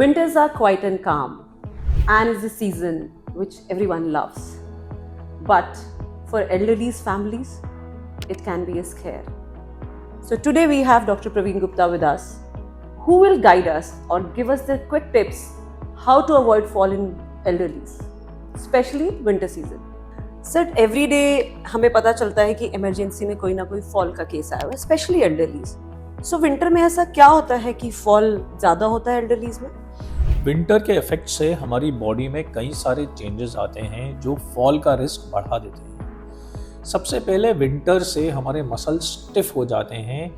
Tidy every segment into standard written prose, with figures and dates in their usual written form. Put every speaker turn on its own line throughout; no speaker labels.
Winters are quiet and calm, and is a season which everyone loves. But for elderly's families, it can be a scare. So today we have Dr. Praveen Gupta with us, who will guide us or give us the quick tips how to avoid fall in elderlies, especially winter season. Sir every day हमें पता चलता है कि emergency में कोई ना कोई fall का केस आया हुआ है, स्पेशली एल्डरलीज. सो विंटर में ऐसा क्या होता है कि फॉल ज़्यादा होता है एल्डरलीज में?
विंटर के इफेक्ट से हमारी बॉडी में कई सारे चेंजेस आते हैं जो फॉल का रिस्क बढ़ा देते हैं. सबसे पहले विंटर से हमारे मसल्स स्टिफ हो जाते हैं,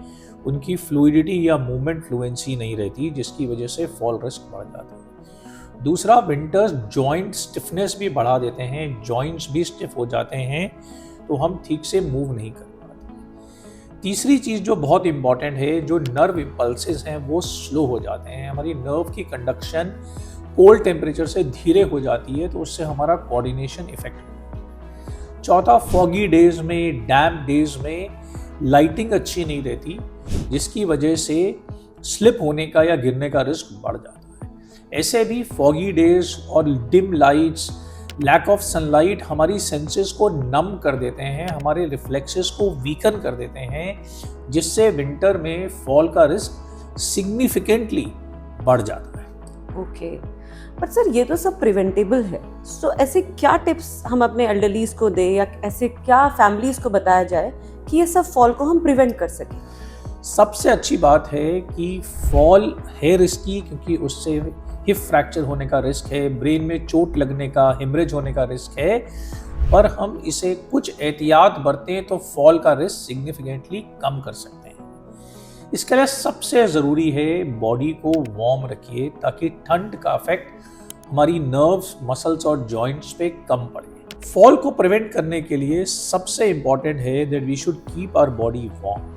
उनकी फ्लूइडिटी या मूवमेंट फ्लुएंसी नहीं रहती, जिसकी वजह से फॉल रिस्क बढ़ जाता है. दूसरा, विंटर्स जॉइंट स्टिफनेस भी बढ़ा देते हैं, जॉइंट्स भी स्टिफ हो जाते हैं, तो हम ठीक से मूव नहीं कर पाते. तीसरी चीज़ जो बहुत इंपॉर्टेंट है, जो नर्व इम्पल्सेस हैं वो स्लो हो जाते हैं. हमारी नर्व की कंडक्शन कोल्ड टेम्परेचर से धीरे हो जाती है, तो उससे हमारा कोऑर्डिनेशन इफेक्ट होता है. चौथा, फॉगी डेज में, डैम्प डेज में लाइटिंग अच्छी नहीं रहती, जिसकी वजह से स्लिप होने का या गिरने का रिस्क बढ़ जाता है. ऐसे भी फॉगी डेज और dim lights, lack of sunlight हमारी सेंसेस को नम कर देते हैं, हमारे रिफ्लेक्सेस को वीकन कर देते हैं, जिससे विंटर में फॉल का रिस्क सिग्निफिकेंटली बढ़ जाता है.
ओके, बट सर ये तो सब प्रिवेंटेबल है. सो ऐसे क्या टिप्स हम अपने एल्डरलीज को दें या ऐसे क्या फैमिलीज को बताया जाए कि ये सब फॉल को हम प्रिवेंट कर सकें?
सबसे अच्छी बात है कि फॉल है रिस्की, क्योंकि उससे हिप फ्रैक्चर होने का रिस्क है, ब्रेन में चोट लगने का, हेमरेज होने का रिस्क है, पर हम इसे कुछ एहतियात बरतें तो फॉल का रिस्क सिग्निफिकेंटली कम कर सकते हैं. इसके लिए सबसे ज़रूरी है बॉडी को वार्म रखिए, ताकि ठंड का इफेक्ट हमारी नर्व्स, मसल्स और जॉइंट्स पे कम पड़े. फॉल को प्रिवेंट करने के लिए सबसे इम्पॉर्टेंट है that we should keep our body warm.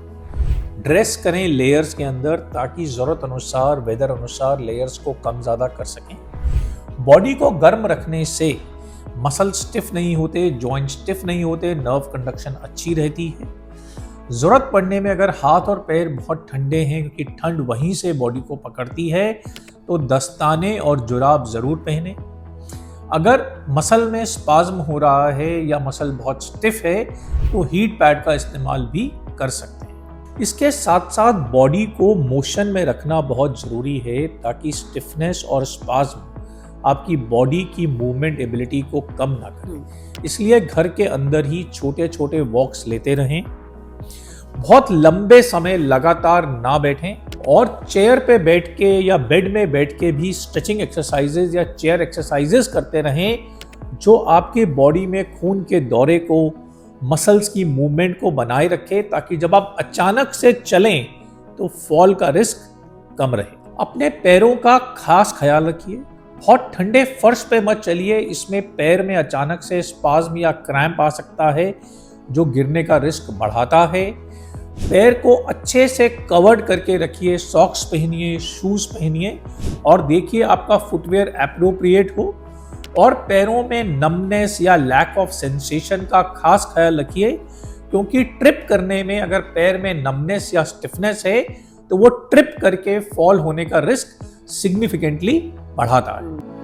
Dress करें लेयर्स के अंदर, ताकि ज़रूरत अनुसार, वेदर अनुसार लेयर्स को कम ज़्यादा कर सकें. बॉडी को गर्म रखने से मसल स्टिफ नहीं होते, जॉइंट स्टिफ नहीं होते, नर्व कंडक्शन अच्छी रहती है. ज़रूरत पड़ने में अगर हाथ और पैर बहुत ठंडे हैं, क्योंकि ठंड वहीं से बॉडी को पकड़ती है, तो दस्ताने और जुराब ज़रूर पहने. अगर मसल में स्पाज्म हो रहा है या मसल बहुत स्टिफ है, तो हीट पैड का इस्तेमाल भी कर सकते हैं. इसके साथ साथ बॉडी को मोशन में रखना बहुत ज़रूरी है, ताकि स्टिफनेस और स्पाज्म आपकी बॉडी की मूवमेंट एबिलिटी को कम ना करें. इसलिए घर के अंदर ही छोटे छोटे वॉक्स लेते रहें, बहुत लंबे समय लगातार ना बैठें, और चेयर पे बैठ के या बेड में बैठ के भी स्ट्रेचिंग एक्सरसाइजेज या चेयर एक्सरसाइजेज करते रहें, जो आपके बॉडी में खून के दौरे को, मसल्स की मूवमेंट को बनाए रखे, ताकि जब आप अचानक से चलें तो फॉल का रिस्क कम रहे. अपने पैरों का खास ख्याल रखिए. बहुत ठंडे फर्श पे मत चलिए, इसमें पैर में अचानक से स्पाज्म या क्रैम्प आ सकता है, जो गिरने का रिस्क बढ़ाता है. पैर को अच्छे से कवर्ड करके रखिए, सॉक्स पहनिए, शूज पहनिए, और देखिए आपका फुटवेयर एप्रोप्रिएट हो. और पैरों में नमनेस या लैक ऑफ सेंसेशन का खास ख्याल रखिए, क्योंकि ट्रिप करने में अगर पैर में नमनेस या स्टिफनेस है, तो वो ट्रिप करके फॉल होने का रिस्क सिग्निफिकेंटली बढ़ाता है.